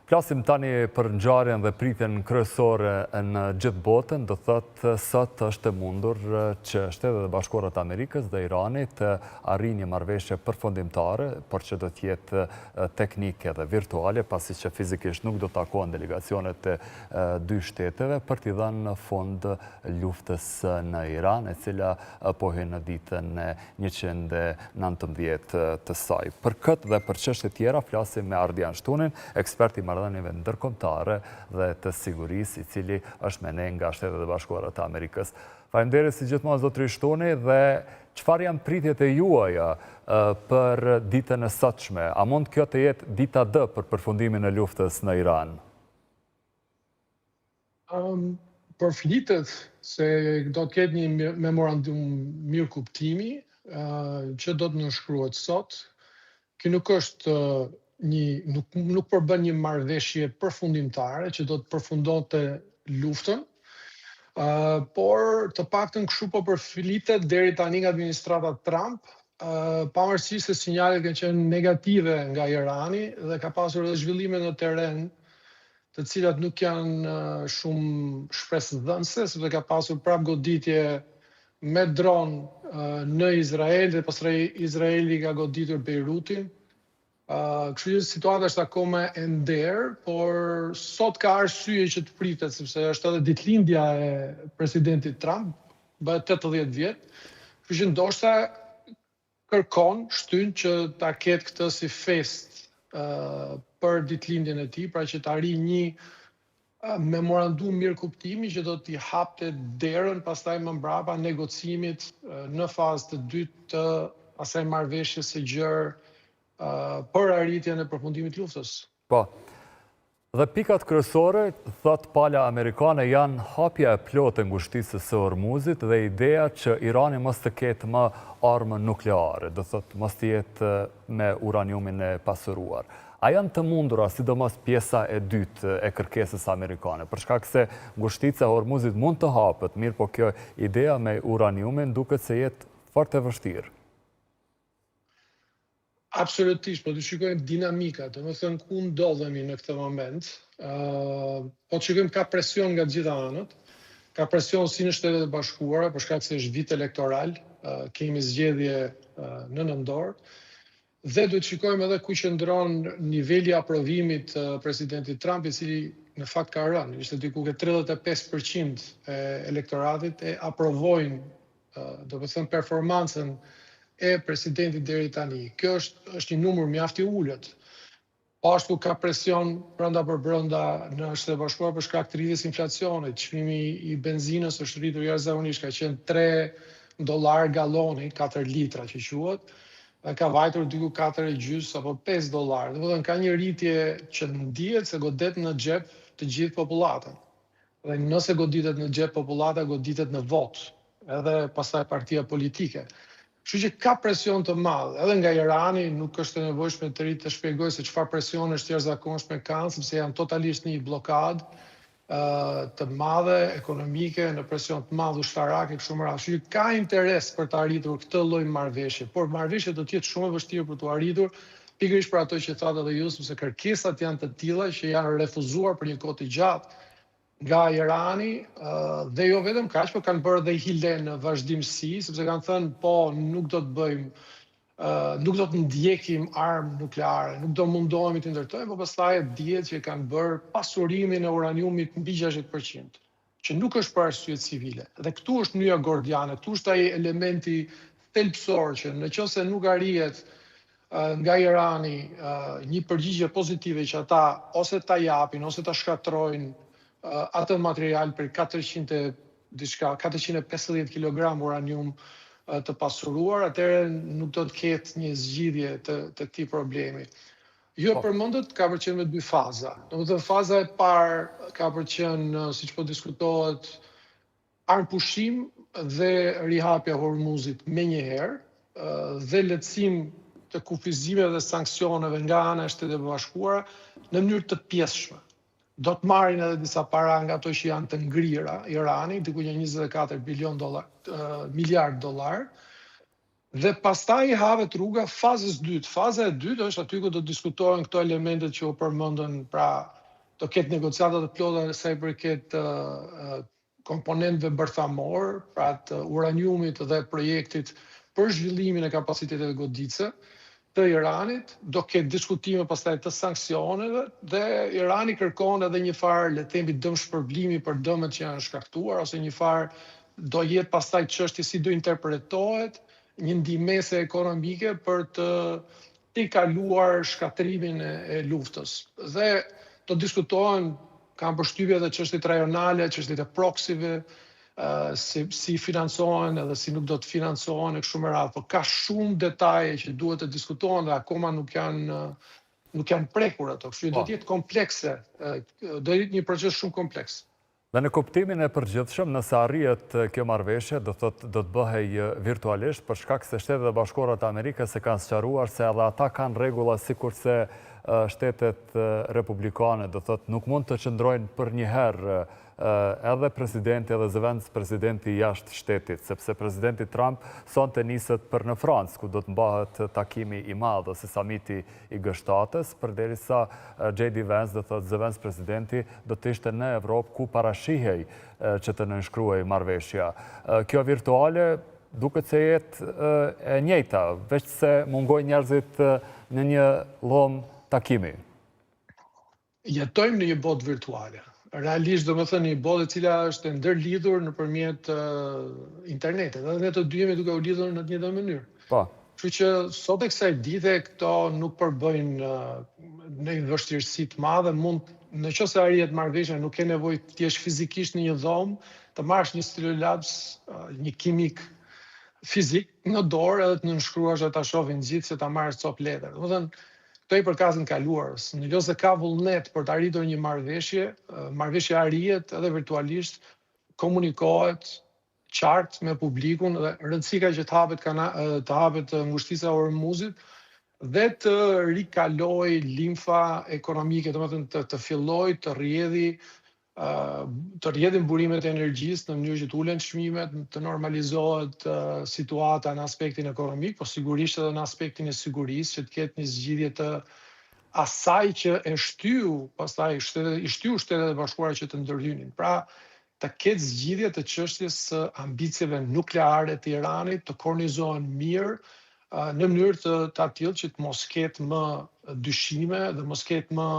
Flasim tani për ngjarjen dhe pritjen kryesore në gjithë botën, do thotë sot është e mundur që Shtetet e Bashkuara të Amerikës dhe Irani të arrijnë një marrëveshje përfundimtare, por që do të jetë teknike dhe virtuale, pasi që fizikisht nuk do të takohen delegacionet e dy shteteve për t'i dhënë fund luftës në Iran, e cila po hyn në ditën e 119 të saj. Për këtë dhe për çështje tjera flasim me Ardian Shtunin, ekspert i marrëdhënieve ndërkombëtare dhe të sigurisë, i cili është me ne nga Shtetet e Bashkuara të Amerikës. Faleminderit si gjithmonë zotëri Shtuni, dhe çfarë janë pritjet e juaja për ditën e sotshme? A mund kjo të jetë dita D për përfundimin e luftës në Iran? Përflitet se do të ketë një memorandum mirëkuptimi që do të nënshkruhet sot. Kjo nuk është nuk përbën një marrëveshje përfundimtare që do të përfundonte luftën, por të paktën kështu po përflitet deri tani nga administrata Trump, pavarësisht se sinjalet kanë qenë negative nga Irani dhe ka pasur edhe zhvillime në terren, të cilat nuk janë shumë shpresëdhënëse, sepse ka pasur prap goditje me dron në Izrael dhe pastaj Izraeli ka goditur Beirutin. Kështu që situata është akoma e nder, por sot ka arsye që të pritet, sepse është edhe ditëlindja e presidentit Trump, bëhet 80 vjet. Kështu që ndoshta kërkon, shtyn që ta ketë këtë si fest për ditëlindjen e tij, pra që të arrijë një memorandum mirëkuptimi që do t'i hapte derën pastaj më mbrapa negocimit në fazë të dytë të asaj marrëveshjes së gjerë për arritjen e përfundimit të luftës. Po. Dhe pikat kryesore, thot pala amerikane, janë hapja e plotë e ngushtisë së Hormuzit dhe ideja që Irani mos të ketë më armë nukleare, do thot mos të jetë me uraniumin e pasuruar. A janë të mundura, sidomos pjesa e dytë e kërkesës amerikane, për shkak se ngushtica e Hormuzit mund të hapet, mirë po kjo ideja me uraniumin duket se jetë fort e vështirë. Absolutisht, po të shikojmë dinamika, të më thënë ku ndodhemi në këtë moment, po të shikojmë ka presion nga gjitha anët, ka presion si në Shtetet e Bashkuara, për shkak se është vit elektoral, kemi zgjedhje në nëntor, dhe duhet shikojmë edhe ku qëndron niveli aprovimit të presidentit Trump, i cili në fakt ka rënë, ishte diku ke 35% e elektoratit e aprovojnë, do të thënë performancën e presidentit deri tani. Kjo është një numër mjaft i ulët. Ashtu ka presion brenda për brenda në Shtetet e Bashkuara për shkak të rritjes inflacionit. Çmimi i benzinës është rritur jashtëzakonisht, ka qenë $3 galloni, 4 litra që quhet, dhe ka vajtur diku 4,5 apo $5. Domethënë ka një rritje që ndihet se godet në xhep të gjithë popullatën. Dhe nëse goditet në xhep popullata, goditet në votë, edhe pastaj partia politike. Kështu që ka presion të madh, edhe nga Irani, nuk është e nevojshme të shpjegoj se çfarë presion është jashtëzakonshme kanë, sepse janë totalisht një blokadë të madhe ekonomike, në presion të madh ushtarak e kështu me radhë. Kështu që ka interes për të arritur këtë lloj marrëveshje, por marrëveshja do të jetë shumë e vështirë për të arritur, pikërisht për ato që thatë edhe ju, sepse kërkesat janë të tilla që janë refuzuar për një kohë të gjatë nga Irani, dhe jo vetëm kaq, por kanë bërë dhe hile në vazhdimsi, sepse kanë thënë po nuk do të bëjmë, nuk do të ndjekim armë nukleare, nuk do mundohemi të ndërtojmë, por pastaj dihet që kanë bërë pasurimin e uraniumit mbi 60%, që nuk është për arsye civile. Dhe këtu është nyja gordiane, këtu është ai elementi thelbësor që nëse nuk arrihet nga Irani një përgjigje pozitive që ata ose ta japin ose ta shkatrojnë atë material për 450 kg uranium të pasuruar, atëherë nuk do të ketë një zgjidhje të këtij problemi. Ju e përmendët, ka përqenë me 2 faza. Domethënë faza e parë ka përqenë, siç po diskutohet, armpushim dhe rihapja e Hormuzit menjëherë, dhe lehtësim të kufizimeve dhe sanksioneve nga ana e Shtetit e Bashkuara në mënyrë të pjesshme. Do të marrin edhe disa para nga ato që janë të ngrira Irani, diku një $24 miliard. Dhe pastaj i havet rruga fazës dytë. Faza e dytë është aty ku do të diskutohen këto elementet që u përmendën, pra do ketë negociata të plota sa i përket komponentëve bërthamor, pra të uraniumit dhe projektit për zhvillimin e kapacitetet goditse të Iranit, do ketë diskutime pastaj të sanksioneve dhe Irani kërkon edhe një farë, le të themi, dëmshpërblimi për dëmet që janë shkaktuar, ose një farë do jetë pastaj çështje si do interpretohet një ndihmëse ekonomike për të kaluar shkatrimin e luftës. Dhe do diskutohen, kam përshtypje edhe çështjet rajonale, çështjet e proksive, si financohen edhe si nuk do të financohen e kështu me radhë, por ka shumë detaje që duhet të diskutohen dhe akoma nuk janë prekur ato, kështu do të jetë komplekse, do të jetë një proces shumë kompleks. Dhe në kuptimin e përgjithshëm, nëse arrihet kjo marrëveshje, do të bëhej virtualisht, për shkak se Shtetet e Bashkuara të Amerikës e kanë sqaruar se edhe ata kanë rregulla sikurse shtetet republikane, do thotë nuk mund të qëndrojnë për një herë edhe presidenti edhe zëvendës presidenti jashtë shtetit, sepse presidenti Trump sonte niset për në Francë, ku do të mbahet takimi i madh ose samiti i G7-s, përderisa J.D. Vance, do thotë zëvendës presidenti, do të ishte në Evropë ku parashihej që të nënshkruhej marrëveshja. Kjo virtuale duket se jetë e njëjta, veç se mungojnë njerëzit në një llom takimi. Jetojmë në një botë virtuale. Realisht, do më thënë, një botë e cila është ndërlidhur nëpërmjet internetit, dhe ne të dy jemi duke u lidhur në të njëjtën mënyrë. Po. Kështu që sot e kësaj dite këto nuk përbëjnë në një vështirësi të madhe, në qoftë se arrihet marrëveshja, nuk ke nevojë të jesh fizikisht në një dhomë, të marrësh një stilolabs, një kimik fizik në dorë edhe të nënshkruash dhe ta shohin gjithë se ta marrësh copë letër. Domethënë, këto i përkasin kaluarës. Në qoftë se ka vullnet për të arritur një marrëveshje, marrëveshja arrihet edhe virtualisht, komunikohet qartë me publikun dhe rëndësi ka që të hapet ngushtica e Hormuzit dhe të rikaloj limfa ekonomike, domethënë të filloj të rrjedhin burimet e energjisë në mënyrë që të ulen çmimet, të normalizohet situata në aspektin ekonomik, po sigurisht edhe në aspektin e sigurisë, që të ketë një zgjidhje të asaj që e shtyu Shtetet e Bashkuara që të ndërhynin. Pra, të ketë zgjidhje të çështjes së ambicieve nukleare të Iranit, të kornizohen mirë në mënyrë të tillë që të mos ketë më dyshime dhe mos ketë më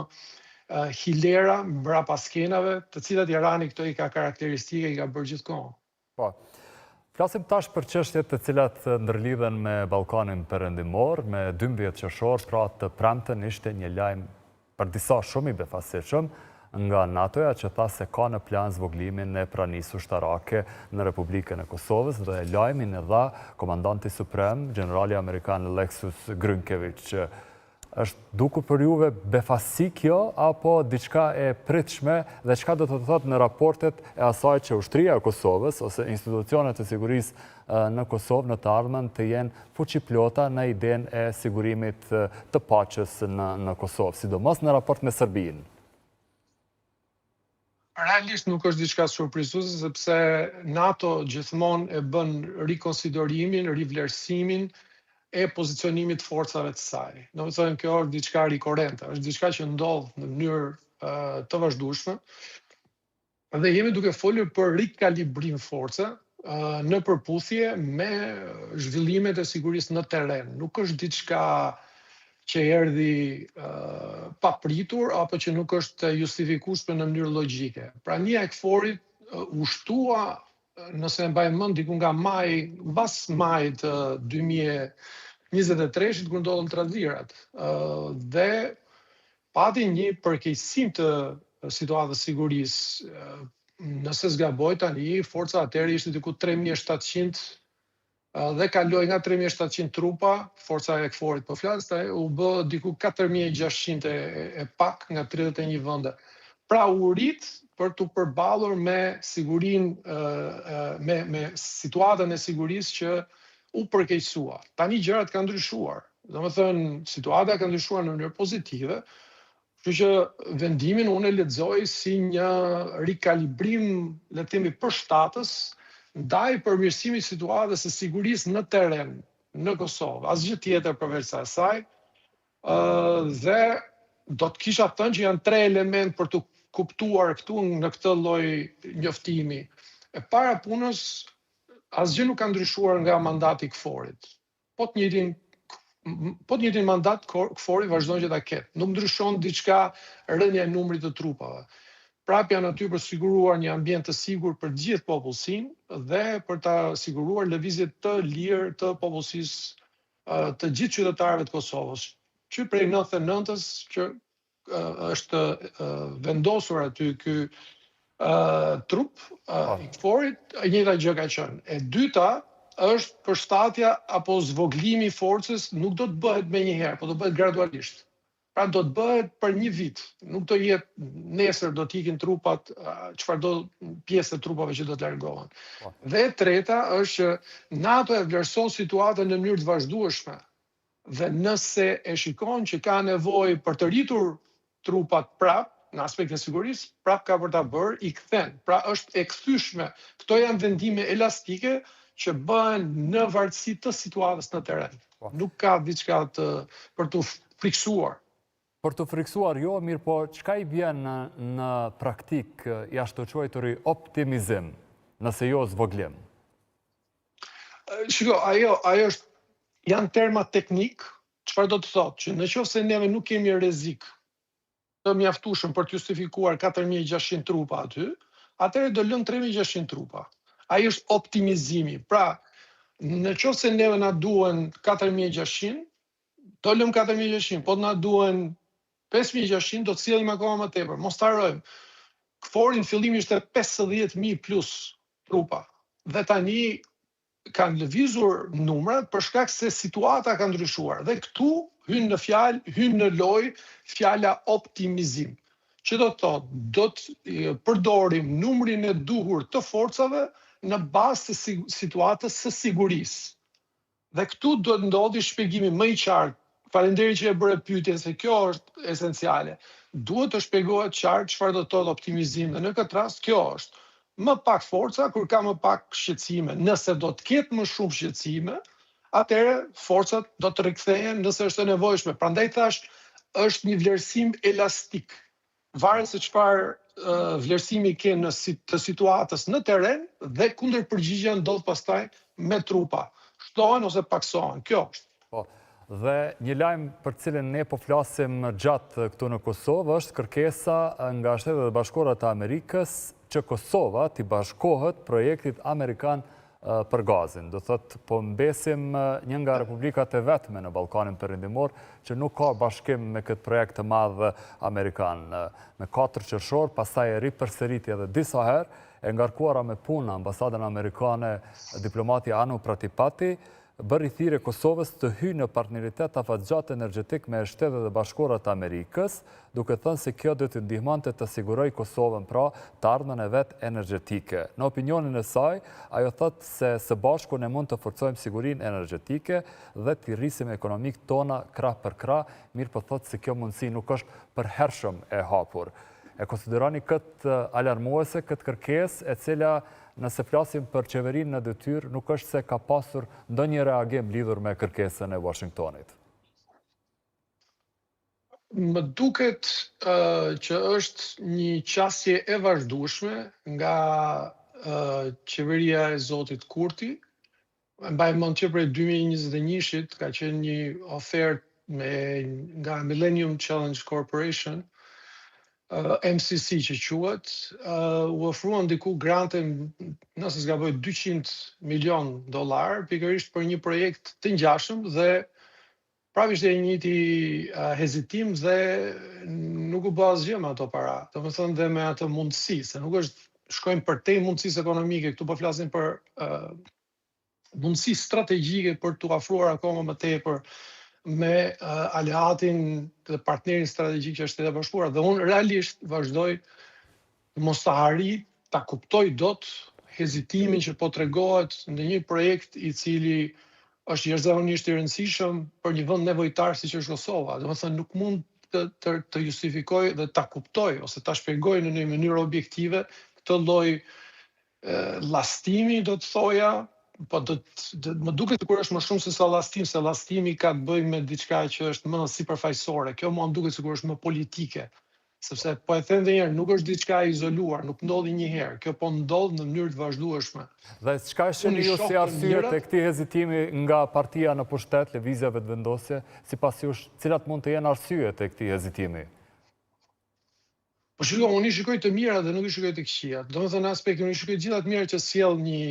hilera mbrapa skenave, të cilat Irani këto i ka karakteristike, i ka bërë gjithkohë. Po. Flasim tash për çështjet të cilat ndërlidhen me Ballkanin Perëndimor, me 12 qershor, pra të premten ishte një lajm për disa shumë i befasishëm nga NATO-ja që tha se ka në plan zvoglimin e pranisë ushtarake në Republikën e Kosovës dhe lajmin e dha komandanti suprem, generali amerikan Alexis Grynkevich. Është dukur për juve befasi kjo, apo diçka e pritshme dhe çka do të thotë në raportet e asaj që ushtria e Kosovës ose institucionet e sigurisë në Kosovë në të ardhmen të jenë fuqiplota në idenë e sigurimit të paqes në Kosovë, sidomos në raport me Serbinë? Realisht nuk është diçka surprizuese, sepse NATO gjithmonë e bën rikonsiderimin, rivlerësimin e pozicionimit të forcave të saj. Do të thënë, kjo është diçka rikorrente, është diçka që ndodh në mënyrë të vazhdueshme. Dhe jemi duke folur për rikalibrim force në përputhje me zhvillimet e sigurisë në terren. Nuk është diçka që erdhi papritur apo që nuk është justifikueshme në mënyrë logjike. Pra, një ekforit u shtua, nëse e mbaj mend, diku nga mbas majit 2023, kur ndodhen tradhirat, dhe pati një përkeqësim të situatës sigurisë. Nëse zgaboj tani, forca atëherë ishte diku 3700 dhe kaloi nga 3700 trupa, forca e ekforit po flas, u bë diku 4600 e pak nga 31 vende. Pra u rit për të përballur me sigurinë, me situatën e sigurisë që u përkeqësua. Tani gjërat kanë ndryshuar. Domethënë, situata ka ndryshuar në mënyrë pozitive, kështu që vendimin unë e lexoj si një rikalibrim, le të themi, përshtatës ndaj përmirësimit të situatës së sigurisë në terren. në Kosovë, asgjë tjetër përveç sa asaj, dhe do të kisha thënë që janë 3 element për të kuptuar këtu në këtë lloj njoftimi. E para punës, asgjë nuk ka ndryshuar nga mandati i KFOR-it. Po të njëjtin mandat KFOR-i vazhdon që ta ketë. Nuk ndryshon diçka rënja e numrit të trupave. Prap janë aty për siguruar një ambient të sigurt për gjithë popullsinë dhe për ta siguruar lëvizje të lirë të popullsisë të gjithë qytetarëve të Kosovës. Që prej 99-s që është vendosur aty ky trup i KFOR-it, e njëjta gjë ka qenë. E dyta është përshtatja apo zvoglimi i forcës nuk do të bëhet menjëherë, po do bëhet gradualisht. Pra do të bëhet për një vit, nuk do jetë nesër do të ikin trupat, çfarëdo pjesë të trupave që do të largohen. Dhe e treta është që NATO e vlerëson situatën në mënyrë të vazhdueshme. Dhe nëse e shikon që ka nevojë për të rritur trupat prap, në aspektin e sigurisë, prap ka për ta bërë, i kthen. Pra është e kthyeshme. Këto janë vendime elastike që bëhen në varësi të situatës në terren. Nuk ka diçka për të friksuar. Për të friksuar jo, mirë po, çka i bjen në praktik jashtë të quajturi optimizim, nëse jo zvoglim? Shiko, ajo është, janë terma teknik, çfarë do të thotë, që nëse neve nuk kemi rrezik të mjaftueshëm për të justifikuar 4600 trupa aty, atëherë do lëm 3600 trupa. Ai është optimizimi. Pra, nëse neve na duhen 4600, do lëm 4600, po na duhen 5600, do të sillim akoma më tepër. Mos ta harrojmë. KFOR-i në fillim ishte 50000 plus trupa. Dhe tani kanë lëvizur numrat për shkak se situata ka ndryshuar. Dhe këtu hyn në lojë fjala optimizim. Që do të thotë, do të përdorim numrin e duhur të forcave në bazë të situatës së sigurisë. Dhe këtu do të ndodhi shpjegimi më i qartë. Faleminderit që e bëre pyetjen se kjo është esenciale. Duhet të shpjegohet qartë çfarë do të thotë optimizim dhe në këtë rast kjo është më pak forca kur ka më pak shqetësime. Nëse do të ketë më shumë shqetësime, atëherë forcat do të rikthehen nëse është e nevojshme. Prandaj thash, është një vlerësim elastik. Varet se çfarë vlerësimi ke në të situatës në terren dhe kundërpërgjigja ndodh pastaj me trupa. Shtohen ose paksohen. Kjo është. Po. Dhe një lajm për cilin ne po flasim gjatë këtu në Kosovë është kërkesa nga Shtetet e Bashkuara të Amerikës që Kosova t'i bashkohet projektit amerikan për gazin. Do thotë, po mbesim një nga republikat e vetme në Ballkanin Perëndimor që nuk ka bashkim me këtë projekt të madh amerikan. Me 4 qershor, pastaj e ripërsëriti edhe disa herë, e ngarkuara me punë ambasadën amerikane diplomati Anu Pratipati, bërë thirrje Kosovës të hyjë në partneritet afatgjatë energjetik me Shtetet e Bashkuara të Amerikës, duke thënë se kjo do të ndihmonte të sigurojë Kosovën pra të ardhmen e vet energjetike. Në opinionin e saj, ajo thotë se së bashku ne mund të forcojmë sigurinë energjetike dhe të rrisim ekonomik tona krah për krah, mirë po thotë se kjo mundësi nuk është përhershëm e hapur. E konsideroni këtë alarmuese, këtë kërkesë e cila nëse flasim për qeverinë në detyrë, nuk është se ka pasur ndonjë reagim lidhur me kërkesën e Washingtonit. Më duket që është një qasje e vazhdueshme nga qeveria e Zotit Kurti. Mbaj mend që prej 2021-shit ka qenë një ofertë nga Millennium Challenge Corporation, MCC që quhet, u ofruan diku grante, nëse s'gaboj, $200 milion, pikërisht për një projekt të ngjashëm dhe prapë ishte një njëti hezitim dhe nuk u bë asgjë me ato para. Domethënë dhe me atë mundësi, se nuk është shkojmë përtej mundësisë ekonomike, këtu po flasim për mundësi strategjike për t'u afruar akoma më tepër me aleatin dhe partnerin strategjik që është Shtetet e Bashkuara. Dhe unë realisht vazhdoj mos ta harri, ta kuptoj dot hezitimin që po tregohet në një projekt i cili është jashtëzakonisht i rëndësishëm për një vend nevojtar siç është Kosova. Domethënë nuk mund të justifikoj dhe ta kuptoj ose ta shpjegoj në një mënyrë objektive këtë lloj llastimi, do të thoja, po më duket sikur është më shumë se sallastim, se llastimi ka të bëjë me diçka që është më sipërfaqësore. Kjo mua më duket sikur është më politike. Sepse po e them edhe një herë, nuk është diçka e izoluar, nuk ndodhi një herë. Kjo po ndodh në mënyrë të vazhdueshme. Dhe çka shihni ju si arsye të këtij hezitimi nga partia në pushtet, lëvizjeve të vendosje, sipas jush, cilat mund të jenë arsyet e këtij hezitimi? Po shiko, unë i shikoj të mira dhe nuk i shikoj të këqijat. Domethënë aspektin, unë i shikoj gjitha të mira që sjell një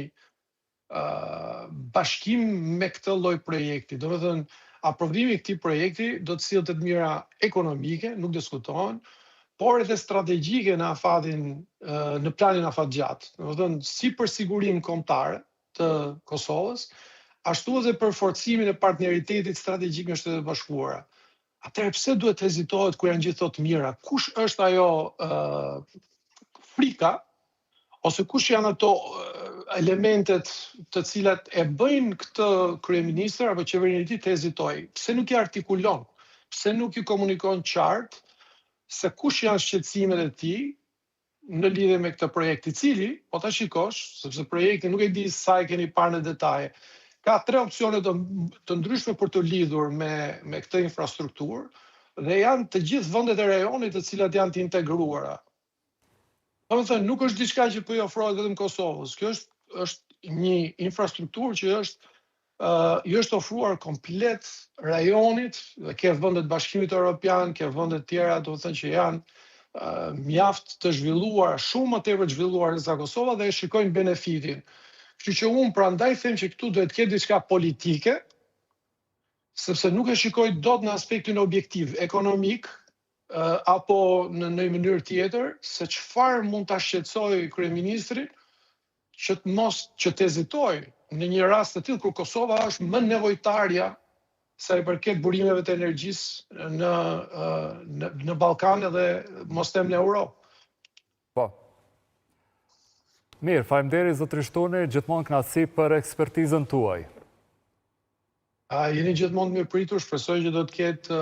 bashkim me këtë lloj projekti. Domethënë, aprovimi i këtij projekti do të sjellë të mira ekonomike, nuk diskutohen, por edhe strategjike në në planin afatgjatë. Domethënë, si për sigurinë kombëtare të Kosovës, ashtu edhe për forcimin e partneritetit strategjik me Shtetet e Bashkuara. Atëherë pse duhet hezitohet kur janë gjithë të mira? Kush është ajo frika ose kush janë ato elementet të cilat e bëjnë këtë kryeministër apo qeverinë e tij të hezitojë? Pse nuk i artikulon? Pse nuk i komunikon qartë se kush janë shqetësimet e tij në lidhje me këtë projekt, i cili, po ta shikosh, sepse projekti nuk e di sa e keni parë në detaje, ka 3 opsione të ndryshme për të lidhur me këtë infrastrukturë dhe janë të gjithë vendet e rajonit të cilat janë të integruara. Domethënë, nuk është diçka që po i ofrohet vetëm Kosovës. Kjo është një infrastrukturë që i është ofruar komplet rajonit, dhe ke vendet Bashkimit Evropian, ke vendet tjera, do të thënë që janë mjaft të zhvilluara, shumë më tepër të zhvilluara se Kosova dhe e shikojnë benefitin. Kështu që unë prandaj them që këtu duhet të ketë diçka politike, sepse nuk e shikoj dot në aspektin objektiv, ekonomik, apo në një mënyrë tjetër, se çfarë mund ta shqetësojë kryeministri që të hezitojë në një rast të tillë kur Kosova është më nevojtarja sa i përket burimeve të energjisë në Ballkan dhe mos them në Europë. Po. Mirë, faleminderit zotëri Shtoni, gjithmonë kënaqësi për ekspertizën tuaj. Jeni gjithmonë të mirëpritur, shpresoj që do të ketë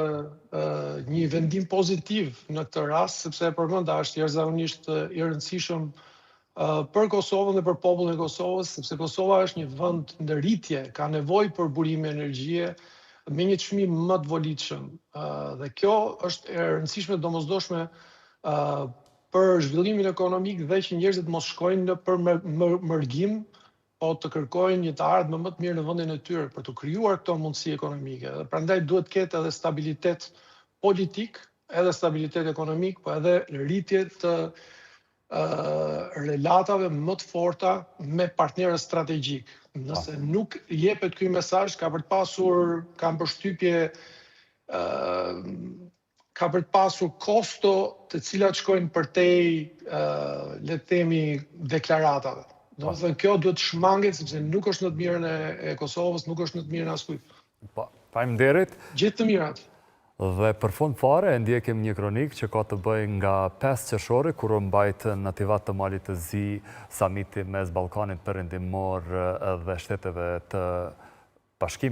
një vendim pozitiv në këtë rast, sepse e përmenda është jashtëzakonisht i rëndësishëm për Kosovën dhe për popullin e Kosovës, sepse Kosova është një vend në rritje, ka nevojë për burime energjie me një çmim më të volitshëm. Dhe kjo është e rëndësishme domosdoshme për zhvillimin ekonomik dhe që njerëzit mos shkojnë në për mërgim, po të kërkojnë një të ardhmë më të mirë në vendin e tyre për të krijuar këto mundësi ekonomike. Dhe prandaj duhet të ketë edhe stabilitet politik, edhe stabilitet ekonomik, po edhe rritje të relatave më të forta me partnerët strategjik. Nëse nuk jepet ky mesazh, ka për të pasur kosto të cilat shkojnë përtej, le të themi, deklaratave. Domethënë kjo duhet shmanget sepse nuk është në të mirën e Kosovës, nuk është në të mirën e askujt. Faleminderit. Gjithë të mirat. Dhe për fund fare, ndjekim një kronik që ka të bëjë nga 5 qershori, kur u mbajt në Tivat të Malit të Zi samiti mes Ballkanit Perëndimor dhe shteteve të Bashkimit